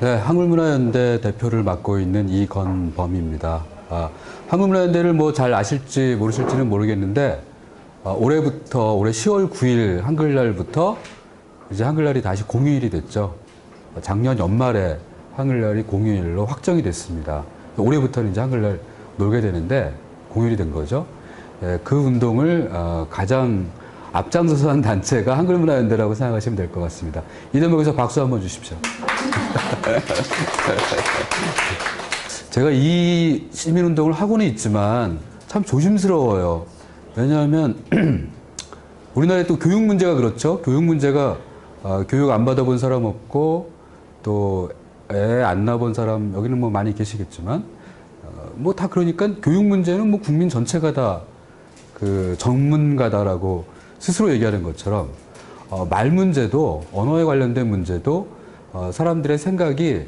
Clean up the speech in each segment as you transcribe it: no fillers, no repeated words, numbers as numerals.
네, 한글문화연대 대표를 맡고 있는 이건범입니다. 한글문화연대를 뭐 잘 아실지 모르실지는 모르겠는데, 올해부터, 올해 10월 9일 한글날부터 이제 한글날이 다시 공휴일이 됐죠. 작년 연말에 한글날이 공휴일로 확정이 됐습니다. 올해부터는 이제 한글날 놀게 되는데, 공휴일이 된 거죠. 그 운동을 가장 앞장서서 한 단체가 한글문화연대라고 생각하시면 될 것 같습니다. 이 대목에서 박수 한번 주십시오. 제가 이 시민운동을 하고는 있지만 참 조심스러워요. 왜냐하면 우리나라에 또 교육 문제가 그렇죠. 교육 문제가 교육 안 받아본 사람 없고 또 애 안 낳아본 사람 여기는 뭐 많이 계시겠지만 뭐 다 그러니까 교육 문제는 뭐 국민 전체가 다 그 전문가다라고 스스로 얘기하는 것처럼 말 문제도 언어에 관련된 문제도 사람들의 생각이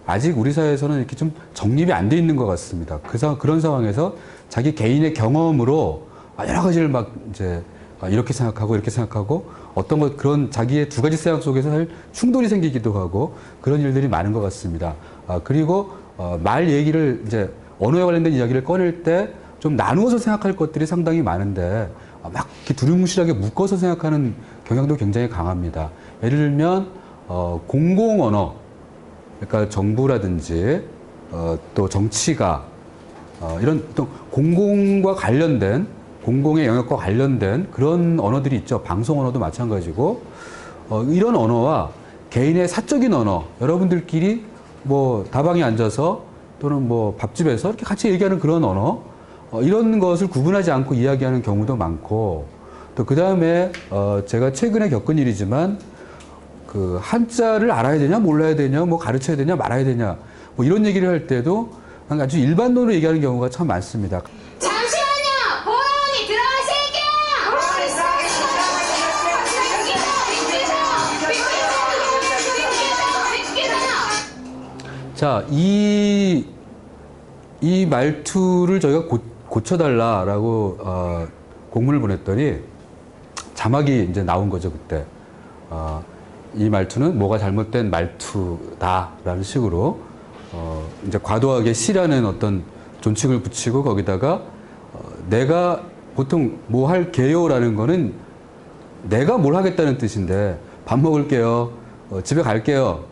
아직 우리 사회에서는 이렇게 좀 정립이 안 돼 있는 것 같습니다. 그런 상황에서 자기 개인의 경험으로 여러 가지를 막 이제 이렇게 생각하고 어떤 것 그런 자기의 두 가지 생각 속에서 사실 충돌이 생기기도 하고 그런 일들이 많은 것 같습니다. 그리고 말 얘기를 이제 언어에 관련된 이야기를 꺼낼 때 좀 나누어서 생각할 것들이 상당히 많은데 막 이렇게 두루뭉실하게 묶어서 생각하는 경향도 굉장히 강합니다. 예를 들면 공공언어, 그러니까 정부라든지 또 정치가 이런 또 공공과 관련된 공공의 영역과 관련된 그런 언어들이 있죠. 방송 언어도 마찬가지고 이런 언어와 개인의 사적인 언어, 여러분들끼리 뭐 다방에 앉아서 또는 뭐 밥집에서 이렇게 같이 얘기하는 그런 언어 이런 것을 구분하지 않고 이야기하는 경우도 많고 또 그 다음에 제가 최근에 겪은 일이지만 그 한자를 알아야 되냐 몰라야 되냐 뭐 가르쳐야 되냐 말아야 되냐 뭐 이런 얘기를 할 때도 아주 일반론으로 얘기하는 경우가 참 많습니다. 잠시만요. 보라원이 들어가실게요. 자, 이 말투를 저희가 고쳐달라라고 공문을 보냈더니 자막이 이제 나온 거죠 그때. 이 말투는 뭐가 잘못된 말투다라는 식으로 이제 과도하게 시라는 어떤 존칭을 붙이고 거기다가 내가 보통 뭐 할게요라는 거는 내가 뭘 하겠다는 뜻인데 밥 먹을게요, 집에 갈게요,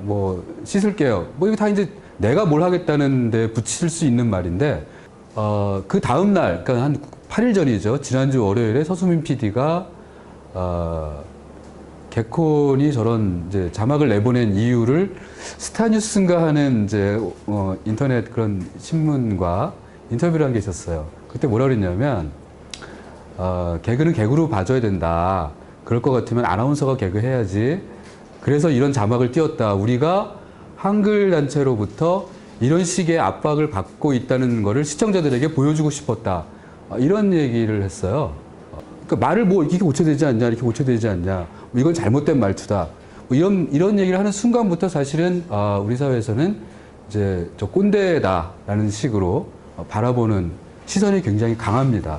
뭐 씻을게요, 뭐 이거 다 이제 내가 뭘 하겠다는데 붙일 수 있는 말인데 그 다음 날, 그러니까 한 8일 전이죠. 지난주 월요일에 서수민 PD가 개콘이 저런 이제 자막을 내보낸 이유를 스타뉴스인가 하는 이제 인터넷 그런 신문과 인터뷰를 한 게 있었어요. 그때 뭐라 그랬냐면 개그는 개그로 봐줘야 된다. 그럴 것 같으면 아나운서가 개그 해야지. 그래서 이런 자막을 띄웠다. 우리가 한글 단체로부터 이런 식의 압박을 받고 있다는 것을 시청자들에게 보여주고 싶었다. 이런 얘기를 했어요. 그러니까 말을 뭐 이렇게 고쳐야 되지 않냐, 이렇게 고쳐야 되지 않냐, 뭐 이건 잘못된 말투다. 뭐 이런 얘기를 하는 순간부터 사실은 우리 사회에서는 이제 저 꼰대다라는 식으로 바라보는 시선이 굉장히 강합니다.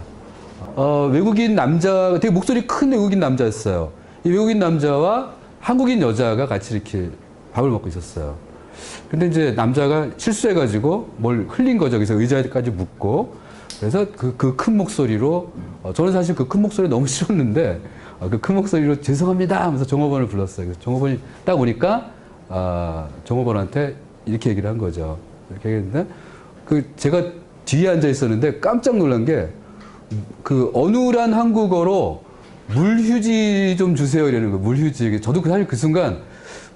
외국인 남자, 되게 목소리 큰 외국인 남자였어요. 이 외국인 남자와 한국인 여자가 같이 이렇게 밥을 먹고 있었어요. 근데 이제 남자가 실수해가지고 뭘 흘린 거죠. 그래서 의자에까지 묻고. 그래서 그 큰 목소리로, 저는 사실 그 큰 목소리 너무 싫었는데, 그 큰 목소리로 죄송합니다 하면서 종업원을 불렀어요. 그래서 종업원이 딱 오니까, 종업원한테 이렇게 얘기를 한 거죠. 이렇게 얘기했는데, 제가 뒤에 앉아 있었는데 깜짝 놀란 게, 어눌한 한국어로 물휴지 좀 주세요 이러는 거예요. 물휴지. 저도 사실 그 순간,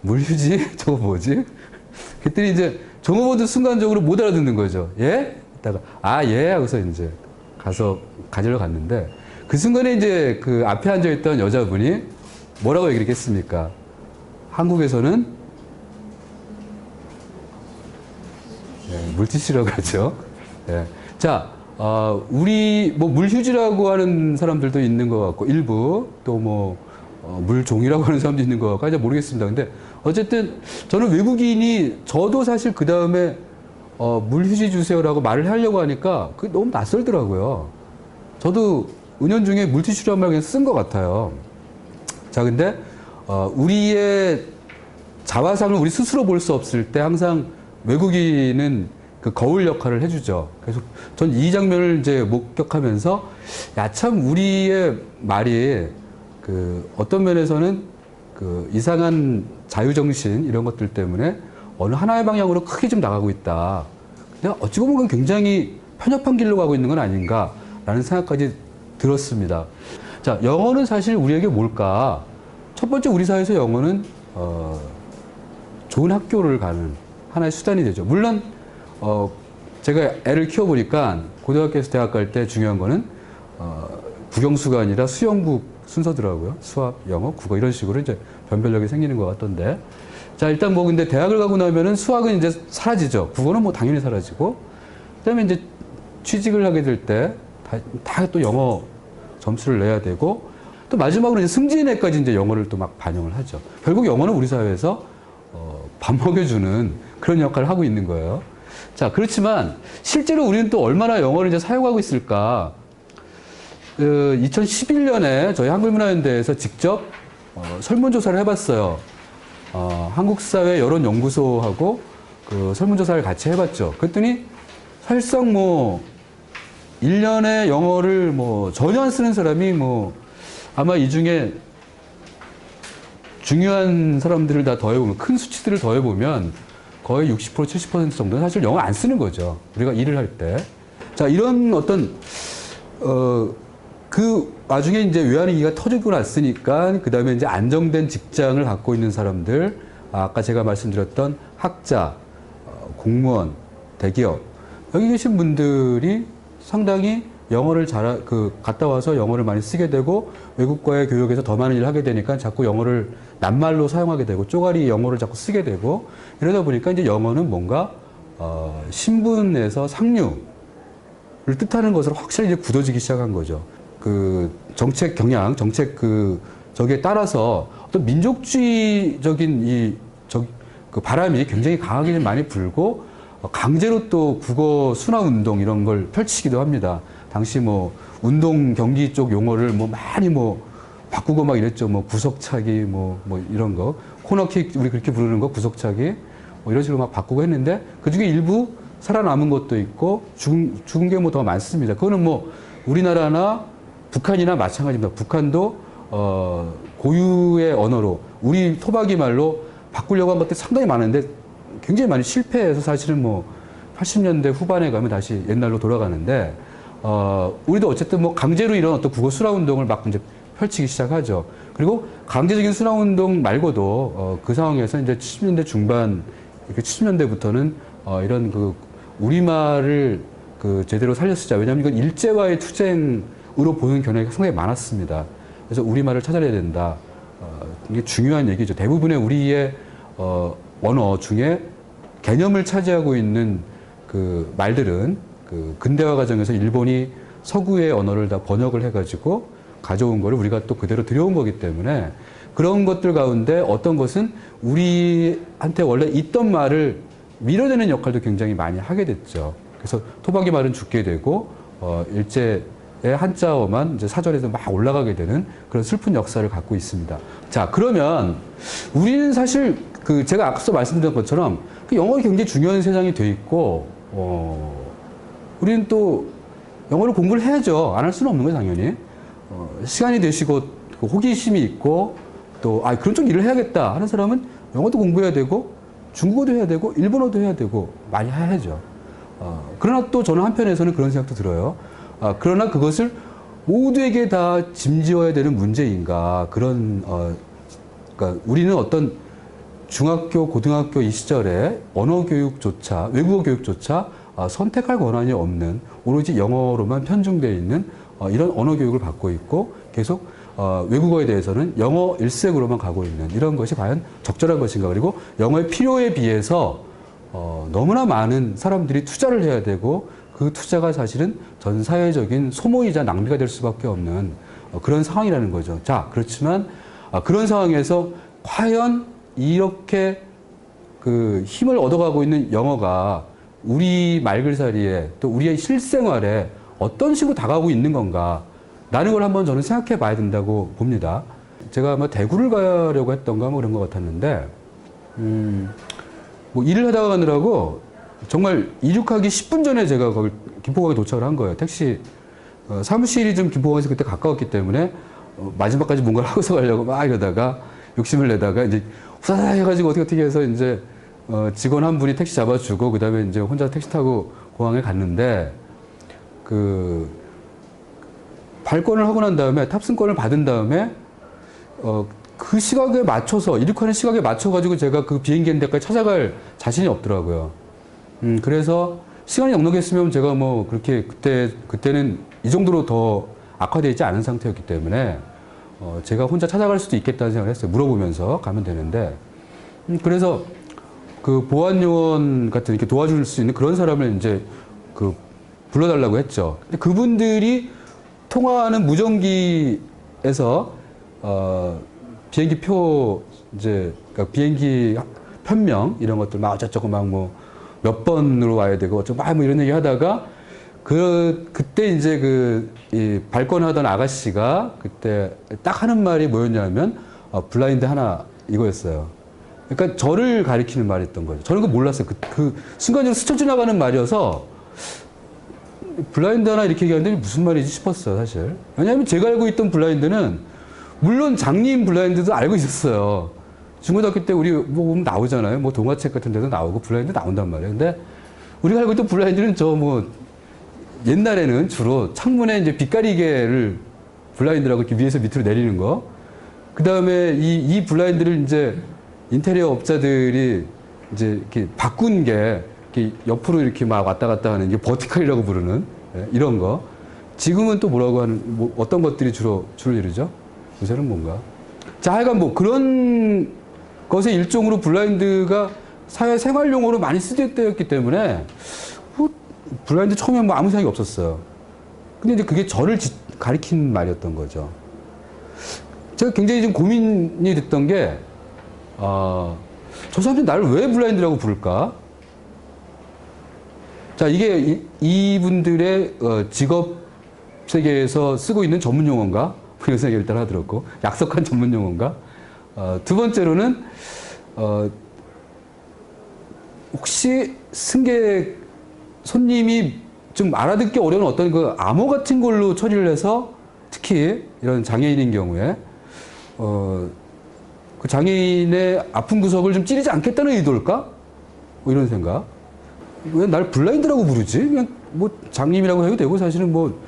물휴지? 저거 뭐지? 그랬더니 이제 종업원도 순간적으로 못 알아듣는 거죠. 예? 이따가 예 하고서 이제 가서 가지러 갔는데 그 순간에 이제 그 앞에 앉아있던 여자분이 뭐라고 얘기를 했겠습니까? 한국에서는 물티슈라고 하죠. 예. 자, 우리 뭐 물휴지라고 하는 사람들도 있는 것 같고 일부 또 뭐 물종이라고 하는 사람도 있는 것 같고 잘 모르겠습니다. 근데 어쨌든 저는 외국인이 저도 사실 그 다음에 물휴지 주세요라고 말을 하려고 하니까 그게 너무 낯설더라고요. 저도 은연중에 물티슈란 말 그냥 쓴 것 같아요. 자, 근데 우리의 자화상을 우리 스스로 볼 수 없을 때 항상 외국인은 그 거울 역할을 해주죠. 그래서 전 이 장면을 이제 목격하면서 야, 참 우리의 말이 그 어떤 면에서는 그 이상한 자유정신 이런 것들 때문에 어느 하나의 방향으로 크게 좀 나가고 있다. 근데 어찌 보면 그건 굉장히 편협한 길로 가고 있는 건 아닌가라는 생각까지 들었습니다. 자, 영어는 사실 우리에게 뭘까? 첫 번째 우리 사회에서 영어는 좋은 학교를 가는 하나의 수단이 되죠. 물론 제가 애를 키워보니까 고등학교에서 대학 갈 때 중요한 거는 국영수가 아니라 수영국 순서더라고요. 수학, 영어, 국어 이런 식으로 이제 변별력이 생기는 것 같던데. 자, 일단 뭐 근데 대학을 가고 나면은 수학은 이제 사라지죠. 국어는 뭐 당연히 사라지고. 그다음에 이제 취직을 하게 될 때 다 또 영어 점수를 내야 되고 또 마지막으로 이제 승진에까지 이제 영어를 또 막 반영을 하죠. 결국 영어는 우리 사회에서 밥 먹여주는 그런 역할을 하고 있는 거예요. 자, 그렇지만 실제로 우리는 또 얼마나 영어를 이제 사용하고 있을까? 2011년에 저희 한글문화연대에서 직접 설문조사를 해봤어요. 한국사회 여론연구소하고 그 설문조사를 같이 해봤죠. 그랬더니 사실상 뭐 1년에 영어를 뭐 전혀 안 쓰는 사람이 뭐 아마 이 중에 중요한 사람들을 다 더해보면 큰 수치들을 더해보면 거의 60% 70% 정도는 사실 영어 안 쓰는 거죠. 우리가 일을 할 때. 자, 이런 어떤 그 와중에 이제 외환위기가 터지고 났으니까 그 다음에 이제 안정된 직장을 갖고 있는 사람들, 아까 제가 말씀드렸던 학자, 공무원, 대기업 여기 계신 분들이 상당히 영어를 갔다 와서 영어를 많이 쓰게 되고 외국과의 교역에서 더 많은 일을 하게 되니까 자꾸 영어를 낱말로 사용하게 되고 쪼가리 영어를 자꾸 쓰게 되고 이러다 보니까 이제 영어는 뭔가 신분에서 상류를 뜻하는 것으로 확실히 이제 굳어지기 시작한 거죠. 그 정책 경향, 정책 저기에 따라서 어떤 민족주의적인 그 바람이 굉장히 강하게 많이 불고 강제로 또 국어 순화 운동 이런 걸 펼치기도 합니다. 당시 뭐 운동 경기 쪽 용어를 뭐 많이 뭐 바꾸고 막 이랬죠. 뭐 구석차기 뭐 이런 거 코너킥 우리 그렇게 부르는 거 구석차기 뭐 이런 식으로 막 바꾸고 했는데 그 중에 일부 살아남은 것도 있고 죽은 게 뭐 더 많습니다. 그거는 뭐 우리나라나 북한이나 마찬가지입니다. 북한도 고유의 언어로 우리 토박이 말로 바꾸려고 한 것들이 상당히 많은데 굉장히 많이 실패해서 사실은 뭐 80년대 후반에 가면 다시 옛날로 돌아가는데 우리도 어쨌든 뭐 강제로 이런 어떤 국어 순화 운동을 막 이제 펼치기 시작하죠. 그리고 강제적인 순화 운동 말고도 그 상황에서 이제 70년대 중반 이렇게 70년대부터는 이런 그 우리말을 그 제대로 살려 쓰자. 왜냐하면 이건 일제와의 투쟁으로 보는 견해가 상당히 많았습니다. 그래서 우리말을 찾아내야 된다. 이게 중요한 얘기죠. 대부분의 우리의 언어 중에 개념을 차지하고 있는 그 말들은 그 근대화 과정에서 일본이 서구의 언어를 다 번역을 해가지고 가져온 거를 우리가 또 그대로 들여온 거기 때문에 그런 것들 가운데 어떤 것은 우리한테 원래 있던 말을 밀어내는 역할도 굉장히 많이 하게 됐죠. 그래서 토박이 말은 죽게 되고 일제의 한자어만 이제 사전에서 막 올라가게 되는 그런 슬픈 역사를 갖고 있습니다. 자, 그러면 우리는 사실 그 제가 앞서 말씀드린 것처럼 그 영어가 굉장히 중요한 세상이 돼 있고 우리는 또 영어를 공부를 해야죠. 안 할 수는 없는 거예요, 당연히. 시간이 되시고 그 호기심이 있고 또 그런 쪽 일을 해야겠다 하는 사람은 영어도 공부해야 되고 중국어도 해야 되고 일본어도 해야 되고 많이 해야죠. 그러나 또 저는 한편에서는 그런 생각도 들어요. 그러나 그것을 모두에게 다 짐지어야 되는 문제인가 그런 그러니까 우리는 어떤 중학교, 고등학교 이 시절에 언어 교육조차 외국어 교육조차 선택할 권한이 없는 오로지 영어로만 편중되어 있는 이런 언어 교육을 받고 있고 계속 외국어에 대해서는 영어 일색으로만 가고 있는 이런 것이 과연 적절한 것인가. 그리고 영어의 필요에 비해서 너무나 많은 사람들이 투자를 해야 되고 그 투자가 사실은 전 사회적인 소모이자 낭비가 될 수밖에 없는 그런 상황이라는 거죠. 자, 그렇지만 그런 상황에서 과연 이렇게 그 힘을 얻어가고 있는 영어가 우리 말글살이에 또 우리의 실생활에 어떤 식으로 다가오고 있는 건가 라는 걸 한번 저는 생각해 봐야 된다고 봅니다. 제가 아마 대구를 가려고 했던가 뭐 그런 것 같았는데 뭐 일을 하다가 가느라고 정말 이륙하기 10분 전에 제가 거기 김포공항에 도착을 한 거예요. 택시 사무실이 좀 김포공항에서 그때 가까웠기 때문에 마지막까지 뭔가를 하고서 가려고 막 이러다가 욕심을 내다가 이제 후다닥 해가지고 어떻게 해서 이제 직원 한 분이 택시 잡아주고 그다음에 이제 혼자 택시 타고 공항에 갔는데 그 발권을 하고 난 다음에 탑승권을 받은 다음에 그 시각에 맞춰서 이륙하는 시각에 맞춰가지고 제가 그 비행기 있는 데까지 찾아갈 자신이 없더라고요. 그래서 시간이 넉넉했으면 제가 뭐 그렇게 그때는 이 정도로 더 악화되어 있지 않은 상태였기 때문에 제가 혼자 찾아갈 수도 있겠다는 생각을 했어요. 물어보면서 가면 되는데 그래서 그 보안 요원 같은 이렇게 도와줄 수 있는 그런 사람을 이제 그 불러달라고 했죠. 근데 그분들이 통화하는 무전기에서 비행기 표 이제 그러니까 비행기 편명 이런 것들 막 어쩌고 막 뭐 몇 번으로 와야 되고 어쩌고 막 뭐 이런 얘기 하다가 그때 이제 이 발권하던 아가씨가 그때 딱 하는 말이 뭐였냐면 블라인드 하나 이거였어요. 그러니까 저를 가리키는 말이었던 거죠. 저는 그거 몰랐어요. 그 순간적으로 스쳐 지나가는 말이어서 블라인드 하나 이렇게 얘기하는데 무슨 말이지 싶었어요, 사실. 왜냐하면 제가 알고 있던 블라인드는 물론 장님 블라인드도 알고 있었어요. 중고등학교 때 우리 뭐 보면 나오잖아요. 뭐 동화책 같은 데도 나오고 블라인드 나온단 말이에요. 근데 우리가 알고 있던 블라인드는 저 뭐 옛날에는 주로 창문에 이제 빛가리개를 블라인드라고 이렇게 위에서 밑으로 내리는 거. 그 다음에 이 블라인드를 이제 인테리어 업자들이 이제 이렇게 바꾼 게 이렇게 옆으로 이렇게 막 왔다 갔다 하는 게 버티컬이라고 부르는 이런 거. 지금은 또 뭐라고 하는 뭐 어떤 것들이 주로 이루죠? 요새는 뭔가. 자, 하여간 뭐 그런 것의 일종으로 블라인드가 사회 생활용어로 많이 쓰일 때였기 때문에 뭐 블라인드 처음에 뭐 아무 생각이 없었어요. 근데 이제 그게 저를 가리킨 말이었던 거죠. 제가 굉장히 좀 고민이 됐던 게, 저 사람들이 나를 왜 블라인드라고 부를까? 자, 이게 이분들의 직업 세계에서 쓰고 있는 전문 용어인가? 그런 생각이 일단 하나 들었고, 약속한 전문 용어인가? 두 번째로는, 혹시 승객, 손님이 좀 알아듣기 어려운 어떤 그 암호 같은 걸로 처리를 해서 특히 이런 장애인인 경우에, 그 장애인의 아픈 구석을 좀 찌르지 않겠다는 의도일까? 뭐 이런 생각. 왜 날 블라인드라고 부르지? 그냥 뭐 장님이라고 해도 되고 사실은 뭐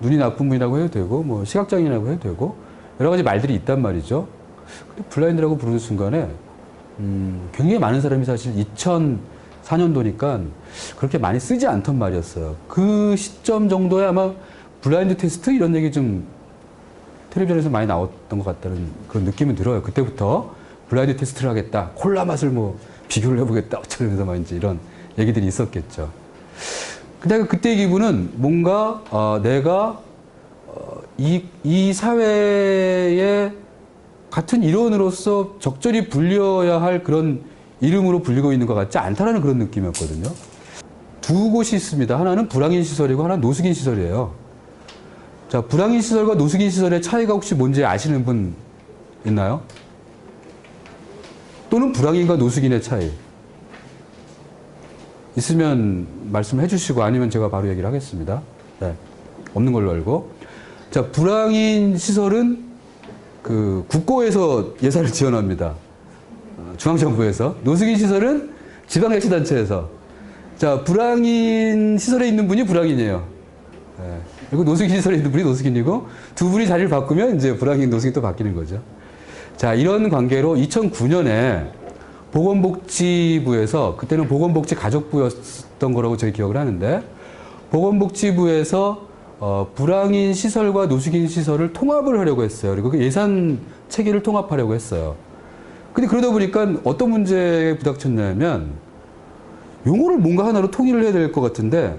눈이 나쁜 분이라고 해도 되고 뭐 시각장애인이라고 해도 되고 여러 가지 말들이 있단 말이죠. 근데 블라인드라고 부르는 순간에 굉장히 많은 사람이 사실 2004년도니까 그렇게 많이 쓰지 않던 말이었어요. 그 시점 정도에 아마 블라인드 테스트 이런 얘기 좀 텔레비전에서 많이 나왔던 것 같다는 그런 느낌은 들어요. 그때부터 블라인드 테스트를 하겠다. 콜라 맛을 뭐 비교를 해보겠다. 어쩌면서 막 이제 이런 얘기들이 있었겠죠. 근데 그때의 기분은 뭔가 내가 이 사회의 같은 일원으로서 적절히 불려야 할 그런 이름으로 불리고 있는 것 같지 않다라는 그런 느낌이었거든요. 두 곳이 있습니다. 하나는 불황인 시설이고 하나는 노숙인 시설이에요. 자, 불황인 시설과 노숙인 시설의 차이가 혹시 뭔지 아시는 분 있나요? 또는 불황인과 노숙인의 차이. 있으면 말씀해 주시고 아니면 제가 바로 얘기를 하겠습니다. 네. 없는 걸로 알고. 자, 불황인 시설은 그 국고에서 예산을 지원합니다. 중앙정부에서. 노숙인 시설은 지방자치단체에서. 자, 불황인 시설에 있는 분이 불황인이에요. 네. 그리고 노숙인 시설에 있는 분이 노숙인이고 두 분이 자리를 바꾸면 이제 불황인, 노숙인 또 바뀌는 거죠. 자, 이런 관계로 2009년에 보건복지부에서 그때는 보건복지 가족부였던 거라고 저희 기억을 하는데 보건복지부에서 불황인 시설과 노숙인 시설을 통합을 하려고 했어요. 그리고 그 예산 체계를 통합하려고 했어요. 근데 그러다 보니까 어떤 문제에 부닥쳤냐면 용어를 뭔가 하나로 통일을 해야 될 것 같은데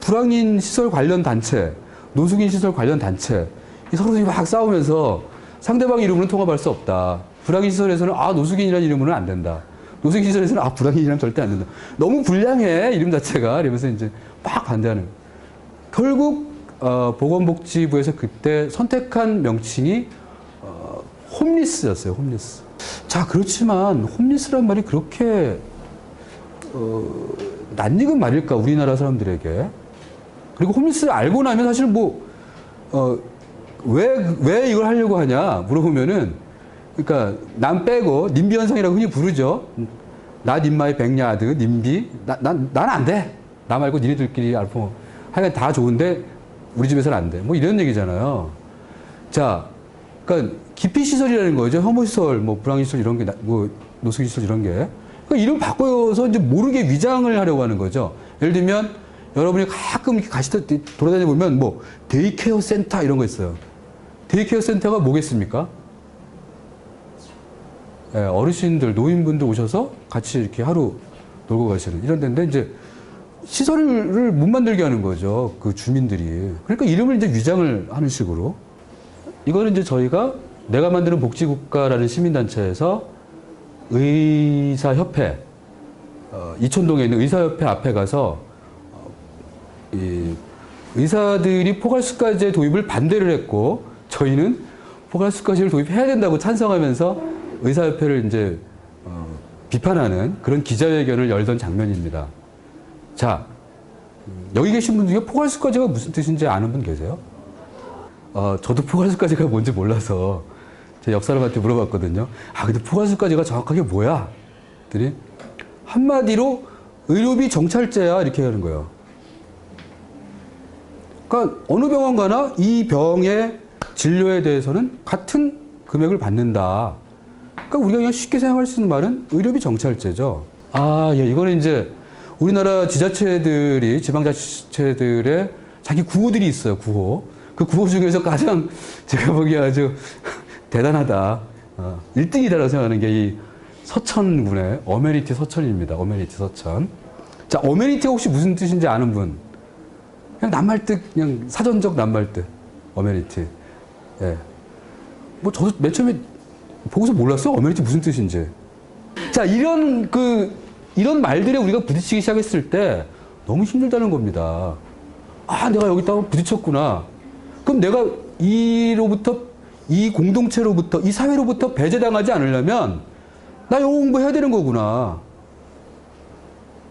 불황인 시설 관련 단체, 노숙인 시설 관련 단체 서로 막 싸우면서 상대방 이름으로는 통합할 수 없다. 불황인 시설에서는 노숙인이라는 이름으로는 안 된다. 노숙인 시설에서는 불황인이라면 절대 안 된다. 너무 불량해 이름 자체가 이러면서 이제 막 반대하는. 결국 보건복지부에서 그때 선택한 명칭이 홈리스였어요. 홈리스. 자, 그렇지만 홈리스란 말이 그렇게 낯익은 말일까, 우리나라 사람들에게. 그리고 홈리스를 알고 나면 사실 왜 이걸 하려고 하냐 물어보면은, 그러니까 남 빼고 님비 현상이라고 흔히 부르죠. 나 님마의 백야드 님비, 난 안 돼. 나 말고 니네들끼리 알고 하여간 다 좋은데 우리 집에서는 안 돼. 뭐 이런 얘기잖아요. 자, 그러니까 기피 시설이라는 거죠. 혐오 시설, 뭐 불황 시설 이런 게, 뭐 노숙 시설 이런 게. 그러니까 이름 바꿔서 이제 모르게 위장을 하려고 하는 거죠. 예를 들면 여러분이 가끔 이렇게 돌아다니 보면 뭐 데이케어 센터 이런 거 있어요. 데이케어 센터가 뭐겠습니까? 예, 어르신들, 노인분들 오셔서 같이 이렇게 하루 놀고 가시는 이런 데인데, 이제 시설을 못 만들게 하는 거죠. 그 주민들이. 그러니까 이름을 이제 위장을 하는 식으로. 이거는 이제 저희가 내가 만드는 복지국가라는 시민단체에서 의사협회, 이촌동에 있는 의사협회 앞에 가서 이 의사들이 포괄수가제 도입을 반대를 했고, 저희는 포괄수가제를 도입해야 된다고 찬성하면서 의사협회를 이제 비판하는 그런 기자회견을 열던 장면입니다. 자, 여기 계신 분 중에 포괄수가제가 무슨 뜻인지 아는 분 계세요? 저도 포괄수가제가 뭔지 몰라서 제 옆사람한테 물어봤거든요. 근데 포괄수가제가 정확하게 뭐야? 그랬더니 한마디로 의료비 정찰제야, 이렇게 하는 거예요. 그러니까 어느 병원 가나 이 병의 진료에 대해서는 같은 금액을 받는다. 그러니까 우리가 그냥 쉽게 생각할 수 있는 말은 의료비 정찰제죠. 예, 이거는 이제 우리나라 지자체들이, 지방자치체들의 자기 구호들이 있어요, 구호. 그 구호 중에서 가장 제가 보기에 아주 대단하다, 1등이다라고 생각하는 게 이 서천군의 어메니티 서천입니다. 어메니티 서천. 자, 어메니티가 혹시 무슨 뜻인지 아는 분? 그냥 낱말뜻, 그냥 사전적 낱말뜻. 어메니티. 예. 뭐 저도 맨 처음에 보고서 몰랐어요. 어메니티 무슨 뜻인지. 자, 이런 말들에 우리가 부딪히기 시작했을 때 너무 힘들다는 겁니다. 내가 여기다가 부딪혔구나. 그럼 내가 이 공동체로부터, 이 사회로부터 배제당하지 않으려면 나 영어 공부해야 되는 거구나.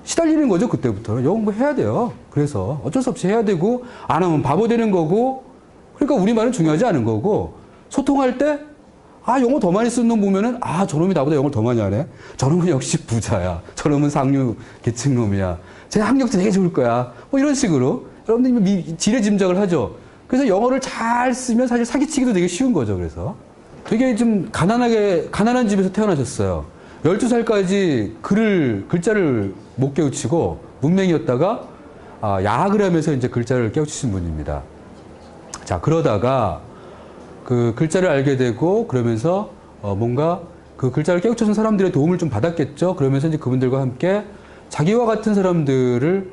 시달리는 거죠, 그때부터. 영어 공부해야 돼요. 그래서 어쩔 수 없이 해야 되고, 안 하면 바보 되는 거고, 그러니까 우리말은 중요하지 않은 거고, 소통할 때 영어 더 많이 쓰는 놈 보면은, 저놈이 나보다 영어를 더 많이 하네. 저놈은 역시 부자야. 저놈은 상류 계층 놈이야. 쟤 학력도 되게 좋을 거야. 뭐 이런 식으로. 여러분들이 지레짐작을 하죠. 그래서 영어를 잘 쓰면 사실 사기치기도 되게 쉬운 거죠, 그래서. 되게 좀 가난한 집에서 태어나셨어요. 12살까지 글자를 못 깨우치고 문맹이었다가, 야학을 하면서 이제 글자를 깨우치신 분입니다. 자, 그러다가 그 글자를 알게 되고, 그러면서 뭔가 그 글자를 깨우쳐준 사람들의 도움을 좀 받았겠죠. 그러면서 이제 그분들과 함께 자기와 같은 사람들을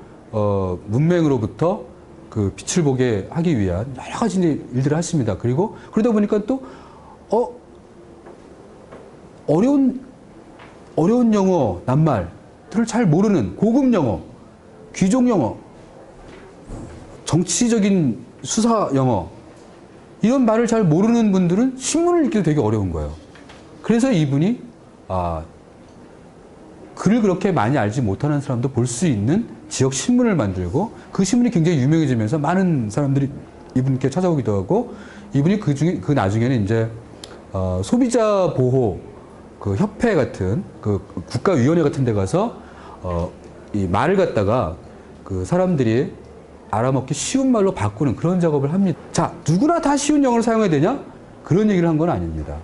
문맹으로부터 그 빛을 보게 하기 위한 여러 가지 일들을 하십니다. 그리고 그러다 보니까 또 어려운 영어, 낱말들을 잘 모르는 고급 영어, 귀족 영어, 정치적인 수사 영어, 이런 말을 잘 모르는 분들은 신문을 읽기도 되게 어려운 거예요. 그래서 이분이 글을 그렇게 많이 알지 못하는 사람도 볼 수 있는 지역 신문을 만들고, 그 신문이 굉장히 유명해지면서 많은 사람들이 이분께 찾아오기도 하고, 이분이 그 나중에는 이제 소비자 보호 그 협회 같은 그 국가위원회 같은 데 가서 이 말을 갖다가 그 사람들이 알아먹기 쉬운 말로 바꾸는 그런 작업을 합니다. 자, 누구나 다 쉬운 영어를 사용해야 되냐? 그런 얘기를 한 건 아닙니다.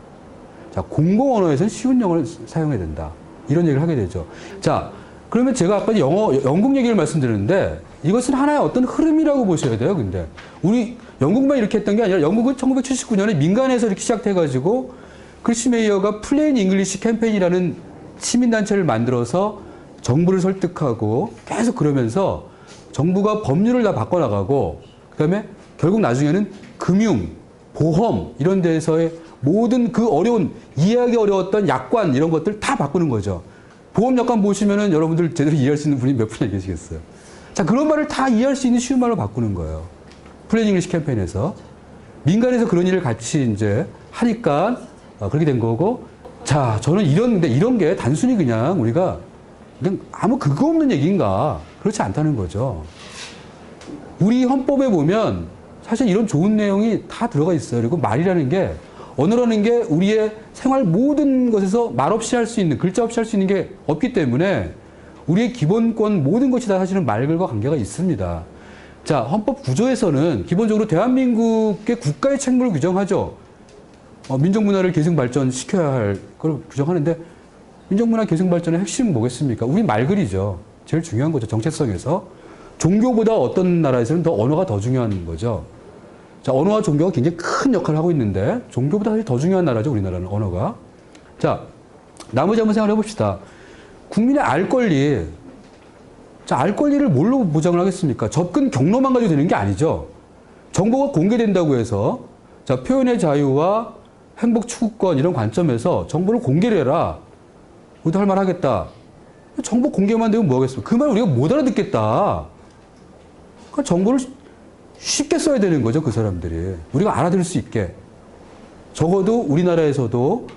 자, 공공 언어에서는 쉬운 영어를 사용해야 된다. 이런 얘기를 하게 되죠. 자, 그러면 제가 아까 영국 얘기를 말씀드렸는데, 이것은 하나의 어떤 흐름이라고 보셔야 돼요, 근데. 우리 영국만 이렇게 했던 게 아니라, 영국은 1979년에 민간에서 이렇게 시작해가지고, 크리스 메이어가 플레인 잉글리시 캠페인이라는 시민단체를 만들어서 정부를 설득하고 계속 그러면서 정부가 법률을 다 바꿔나가고, 그 다음에 결국 나중에는 금융, 보험, 이런 데서의 모든 그 이해하기 어려웠던 약관, 이런 것들 다 바꾸는 거죠. 보험 약관 보시면은 여러분들 제대로 이해할 수 있는 분이 몇 분이나 계시겠어요. 자, 그런 말을 다 이해할 수 있는 쉬운 말로 바꾸는 거예요. 플레인 잉글리시 캠페인에서. 민간에서 그런 일을 같이 이제 하니까 그렇게 된 거고, 자, 저는 근데 이런 게 단순히 그냥 우리가 그냥 아무 근거 없는 얘기인가? 그렇지 않다는 거죠. 우리 헌법에 보면 사실 이런 좋은 내용이 다 들어가 있어요. 그리고 말이라는 게, 언어라는 게 우리의 생활 모든 것에서 말 없이 할 수 있는, 글자 없이 할 수 있는 게 없기 때문에 우리의 기본권 모든 것이 다 사실은 말과 관계가 있습니다. 자, 헌법 구조에서는 기본적으로 대한민국의 국가의 책무를 규정하죠. 민족문화를 계승 발전시켜야 할 걸 규정하는데, 민족문화 계승 발전의 핵심은 뭐겠습니까? 우리 말글이죠. 제일 중요한 거죠. 정체성에서. 종교보다 어떤 나라에서는 언어가 더 중요한 거죠. 자, 언어와 종교가 굉장히 큰 역할을 하고 있는데, 종교보다 사실 더 중요한 나라죠. 우리나라는 언어가. 자, 나머지 한번 생각해 봅시다. 국민의 알 권리. 자, 알 권리를 뭘로 보장을 하겠습니까? 접근 경로만 가지고 되는 게 아니죠. 정보가 공개된다고 해서, 자, 표현의 자유와 행복 추구권 이런 관점에서 정보를 공개를 해라. 우리도 할 말 하겠다. 정보 공개만 되면 뭐 하겠습니까? 그 말 우리가 못 알아듣겠다. 그러니까 정보를 쉽게 써야 되는 거죠, 그 사람들이. 우리가 알아들을 수 있게. 적어도 우리나라에서도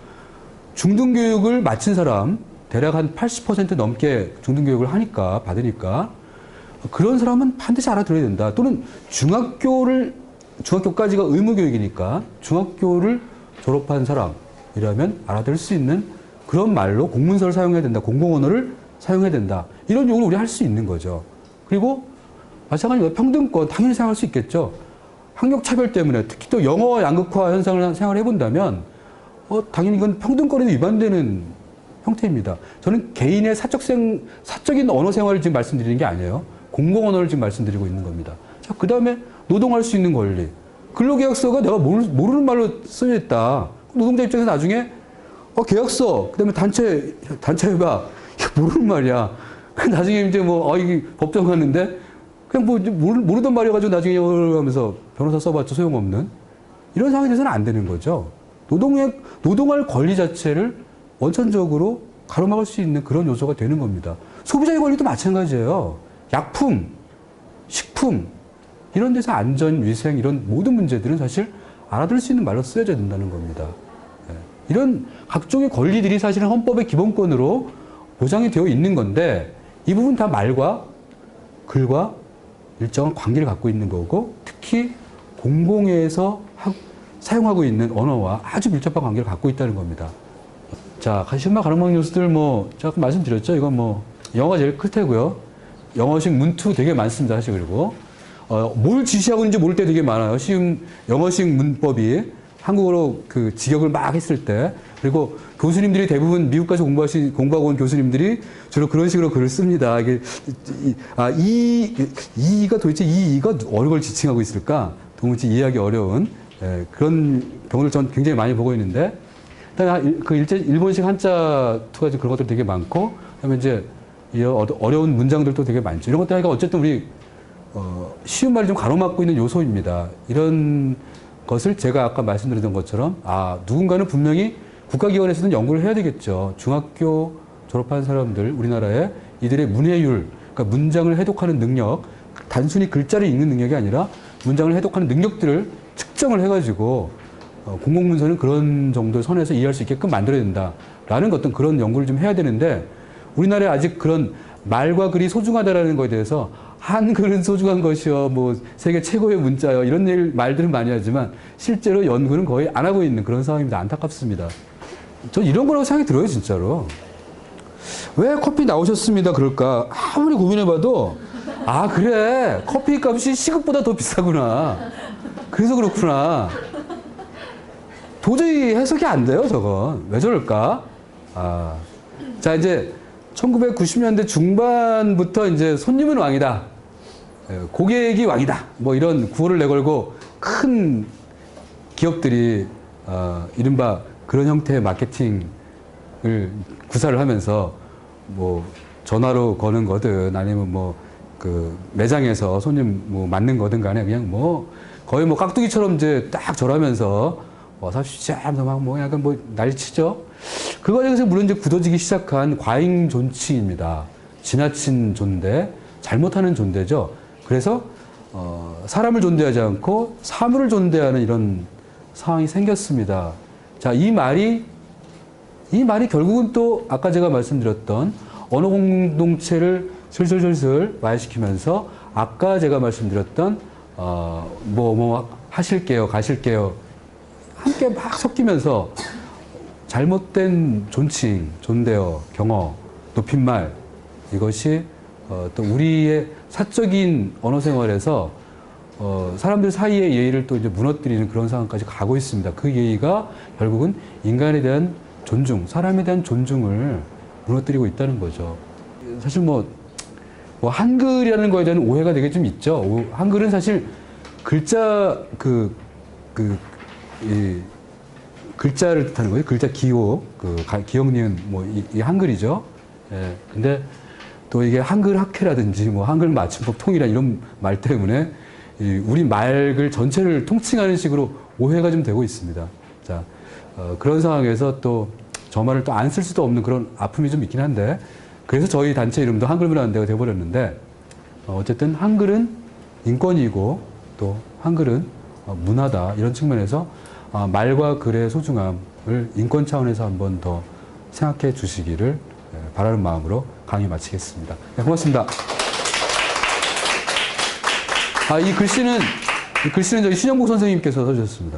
중등교육을 마친 사람, 대략 한 80% 넘게 중등교육을 하니까, 받으니까, 그런 사람은 반드시 알아들어야 된다. 또는 중학교까지가 의무교육이니까, 중학교를 졸업한 사람이라면 알아들을 수 있는 그런 말로 공문서를 사용해야 된다. 공공언어를 사용해야 된다. 이런 요구를 우리 할 수 있는 거죠. 그리고 마찬가지로 평등권 당연히 생각할 수 있겠죠. 학력 차별 때문에 특히 또 영어 양극화 현상을 생각을 해본다면 당연히 이건 평등권에도 위반되는 형태입니다. 저는 개인의 사적인 언어 생활을 지금 말씀드리는 게 아니에요. 공공언어를 지금 말씀드리고 있는 겁니다. 자, 그 다음에 노동할 수 있는 권리. 근로계약서가 내가 모르는 말로 쓰여 있다. 노동자 입장에서 나중에 계약서, 그 다음에 단체 협약, 이거 모르는 말이야. 나중에 이제 이게 법정 갔는데, 그냥 모르던 말이어가지고 나중에 영어를 하면서 변호사 써봤자 소용없는 이런 상황이 돼서는 안 되는 거죠. 노동할 권리 자체를 원천적으로 가로막을 수 있는 그런 요소가 되는 겁니다. 소비자의 권리도 마찬가지예요. 약품, 식품, 이런 데서 안전, 위생, 이런 모든 문제들은 사실 알아들을 수 있는 말로 쓰여져야 된다는 겁니다. 이런 각종의 권리들이 사실은 헌법의 기본권으로 보장이 되어 있는 건데, 이 부분 다 말과 글과 일정한 관계를 갖고 있는 거고, 특히 공공에서 사용하고 있는 언어와 아주 밀접한 관계를 갖고 있다는 겁니다. 자, 가시마 가로막 요소들 제가 아까 말씀드렸죠. 이건 영어가 제일 클 테고요. 영어식 문투 되게 많습니다. 사실 그리고 뭘 지시하고 있는지 모를 때 되게 많아요. 쉬운 영어식 문법이 한국어로 그 직역을 막 했을 때, 그리고 교수님들이 대부분 미국 가서 공부하고 온 교수님들이 주로 그런 식으로 글을 씁니다. 이가 도대체 이가 어느 걸 지칭하고 있을까? 도무지 이해하기 어려운 그런 경우를 전 굉장히 많이 보고 있는데, 일단 일본식 한자 투가 그런 것들 되게 많고, 그다음에 이제 어려운 문장들도 되게 많죠. 이런 것들 하니까 어쨌든 우리 쉬운 말이 좀 가로막고 있는 요소입니다. 이런 것을 제가 아까 말씀드렸던 것처럼 누군가는 분명히 국가기관에서는 연구를 해야 되겠죠. 중학교 졸업한 사람들, 우리나라에 이들의 문해율, 그러니까 문장을 해독하는 능력, 단순히 글자를 읽는 능력이 아니라 문장을 해독하는 능력들을 측정을 해가지고 공공문서는 그런 정도의 선에서 이해할 수 있게끔 만들어야 된다라는 어떤 그런 연구를 좀 해야 되는데, 우리나라에 아직 그런 말과 글이 소중하다라는 것에 대해서 한글은 소중한 것이요, 세계 최고의 문자요, 이런 말들은 많이 하지만 실제로 연구는 거의 안 하고 있는 그런 상황입니다. 안타깝습니다. 전 이런 거라고 생각이 들어요, 진짜로. 왜 커피 나오셨습니다 그럴까? 아무리 고민해봐도 그래, 커피 값이 시급보다 더 비싸구나. 그래서 그렇구나. 도저히 해석이 안 돼요, 저건. 왜 저럴까? 자, 이제 1990년대 중반부터 이제 손님은 왕이다. 고객이 왕이다. 이런 구호를 내걸고 큰 기업들이 이른바 그런 형태의 마케팅을 구사를 하면서 전화로 거는 거든 아니면 그 매장에서 손님 맞는 거든 간에 그냥 거의 깍두기처럼 이제 딱 절하면서 사주시죠 하면서 약간 난리치죠. 그 과정에서 물론 이제 굳어지기 시작한 과잉 존칭입니다. 지나친 존대, 잘못하는 존대죠. 그래서 사람을 존대하지 않고 사물을 존대하는 이런 상황이 생겼습니다. 자, 이 말이 이 말이 결국은 또 아까 제가 말씀드렸던 언어 공동체를 슬슬슬슬 와해시키면서 아까 제가 말씀드렸던 하실게요, 가실게요 함께 막 섞이면서 잘못된 존칭, 존대어, 경어, 높임말 이것이 또 우리의 사적인 언어 생활에서 사람들 사이의 예의를 또 이제 무너뜨리는 그런 상황까지 가고 있습니다. 그 예의가 결국은 인간에 대한 존중, 사람에 대한 존중을 무너뜨리고 있다는 거죠. 사실 한글이라는 거에 대한 오해가 되게 좀 있죠. 한글은 사실 글자 이 글자를 뜻하는 거예요. 글자 기호, 기억, 니은 이 한글이죠. 예. 근데 또 이게 한글 학회라든지 한글 맞춤법 통일이라 이런 말 때문에 우리 말글 전체를 통칭하는 식으로 오해가 좀 되고 있습니다. 자, 그런 상황에서 또 저 말을 또 안 쓸 수도 없는 그런 아픔이 좀 있긴 한데, 그래서 저희 단체 이름도 한글문화연대가 돼버렸는데, 어쨌든 한글은 인권이고 또 한글은 문화다, 이런 측면에서 말과 글의 소중함을 인권 차원에서 한 번 더 생각해 주시기를 바라는 마음으로 강의 마치겠습니다. 네, 고맙습니다. 이 글씨는 저희 신영복 선생님께서 써주셨습니다.